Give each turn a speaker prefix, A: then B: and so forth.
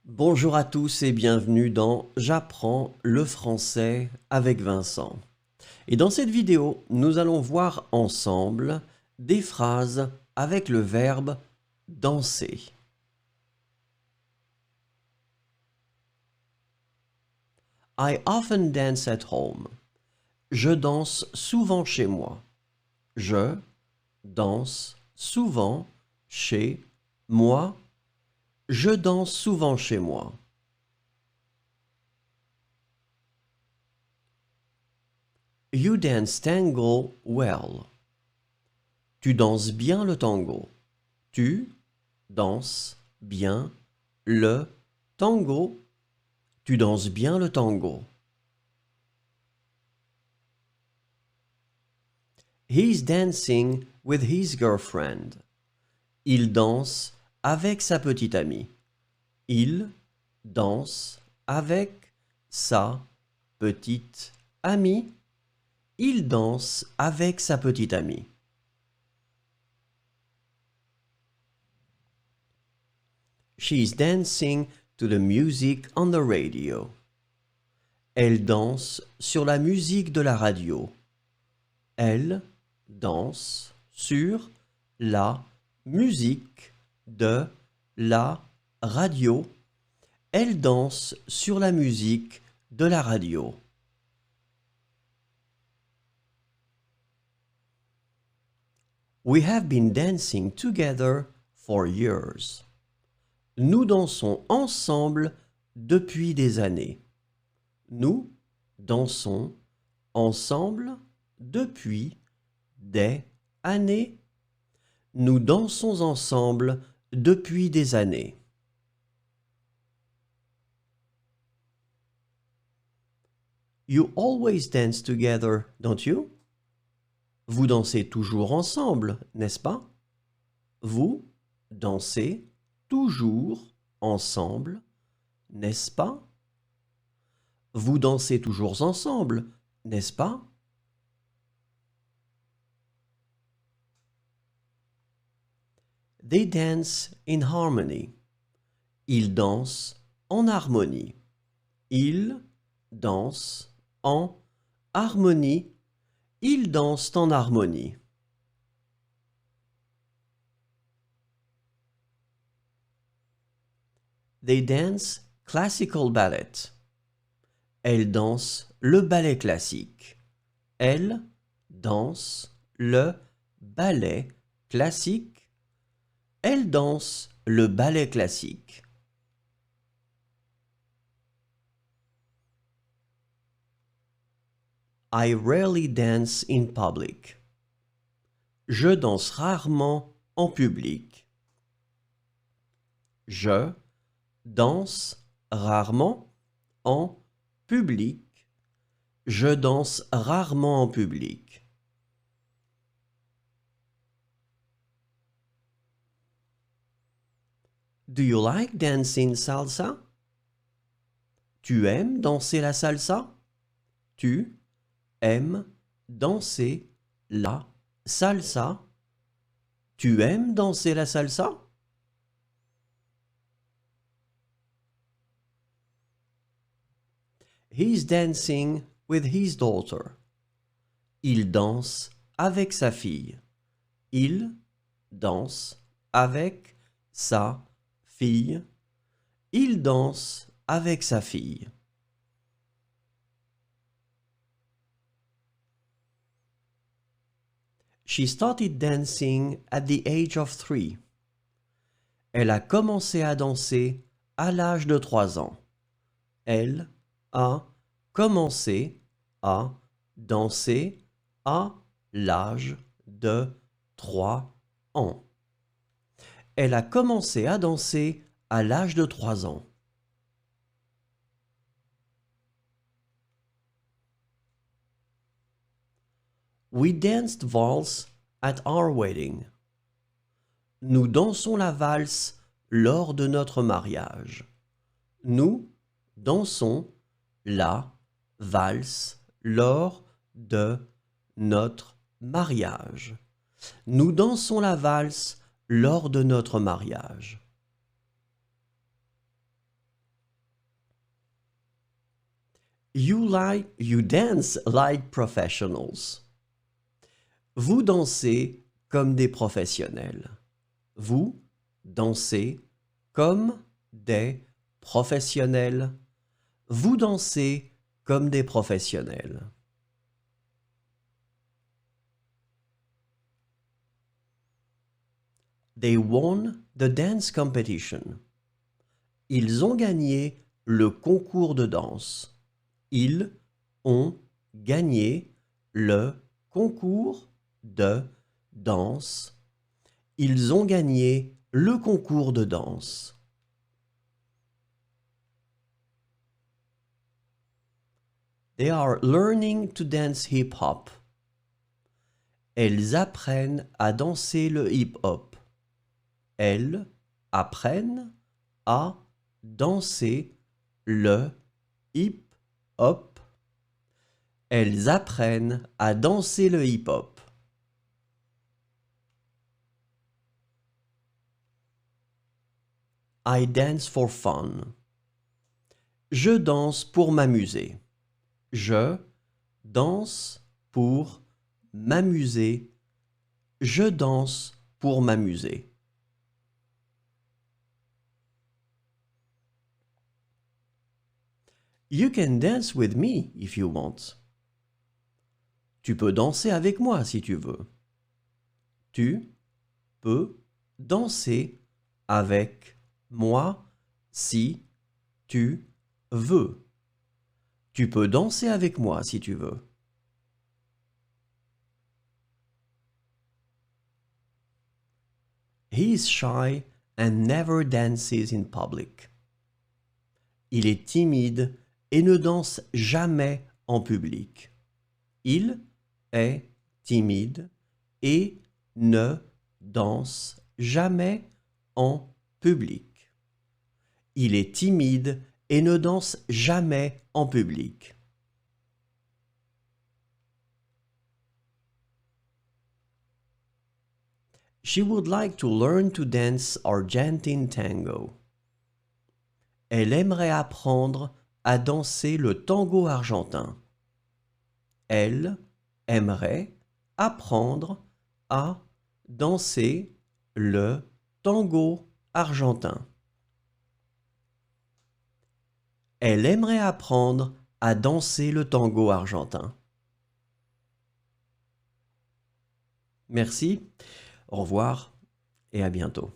A: Bonjour à tous et bienvenue dans J'apprends le français avec Vincent. Et dans cette vidéo, nous allons voir ensemble des phrases avec le verbe danser. I often dance at home. Je danse souvent chez moi. Je danse souvent chez moi. Je danse souvent chez moi. You dance tango well. Tu danses bien le tango. Tu danses bien le tango. Tu danses bien le tango. He's dancing with his girlfriend. Il danse avec sa petite amie. Il danse avec sa petite amie. Il danse avec sa petite amie. She's dancing to the music on the radio. Elle danse sur la musique de la radio. Elle danse sur la musique de la radio. Elle danse sur la musique de la radio. We have been dancing together for years. Nous dansons ensemble depuis des années. Nous dansons ensemble depuis des années. Nous dansons ensemble depuis des années. You always dance together, don't you? Vous dansez toujours ensemble, n'est-ce pas? Vous dansez toujours ensemble, n'est-ce pas? Vous dansez toujours ensemble, n'est-ce pas? They dance in harmony. Ils dansent en harmonie. Ils dansent en harmonie. Ils dansent en harmonie. They dance classical ballet. Elle danse le ballet classique. Elle danse le ballet classique. Elle danse le ballet classique. I rarely dance in public. Je danse rarement en public. Je danse rarement en public. Je danse rarement en public. Do you like dancing salsa? Tu aimes danser la salsa? Tu aimes danser la salsa? Tu aimes danser la salsa? He's dancing with his daughter. Il danse avec sa fille. Il danse avec sa fille. Il danse avec sa fille. She started dancing at the age of 3. Elle a commencé à danser à l'âge de 3 ans. Elle a commencé à danser à l'âge de 3 ans. Elle a commencé à danser à l'âge de 3 ans. We danced valse at our wedding. Nous dansons la valse lors de notre mariage. Nous dansons la valse lors de notre mariage. Nous dansons la valse lors de notre mariage. You dance like professionals. Vous dansez comme des professionnels. Vous dansez comme des professionnels. Vous dansez comme des professionnels. They won the dance competition. Ils ont gagné le concours de danse. Ils ont gagné le concours de danse. Ils ont gagné le concours de danse. They are learning to dance hip-hop. Elles apprennent à danser le hip-hop. Elles apprennent à danser le hip-hop. Elles apprennent à danser le hip-hop. I dance for fun. Je danse pour m'amuser. Je danse pour m'amuser. Je danse pour m'amuser. You can dance with me if you want. Tu peux danser avec moi si tu veux. Tu peux danser avec moi si tu veux. Tu peux danser avec moi si tu veux. He is shy and never dances in public. Il est timide et ne danse jamais en public. Il est timide et ne danse jamais en public. Il est timide et ne danse jamais en public. She would like to learn to dance Argentine tango. Elle aimerait apprendre à danser le tango argentin. Elle aimerait apprendre à danser le tango argentin. Elle aimerait apprendre à danser le tango argentin. Merci, au revoir et à bientôt.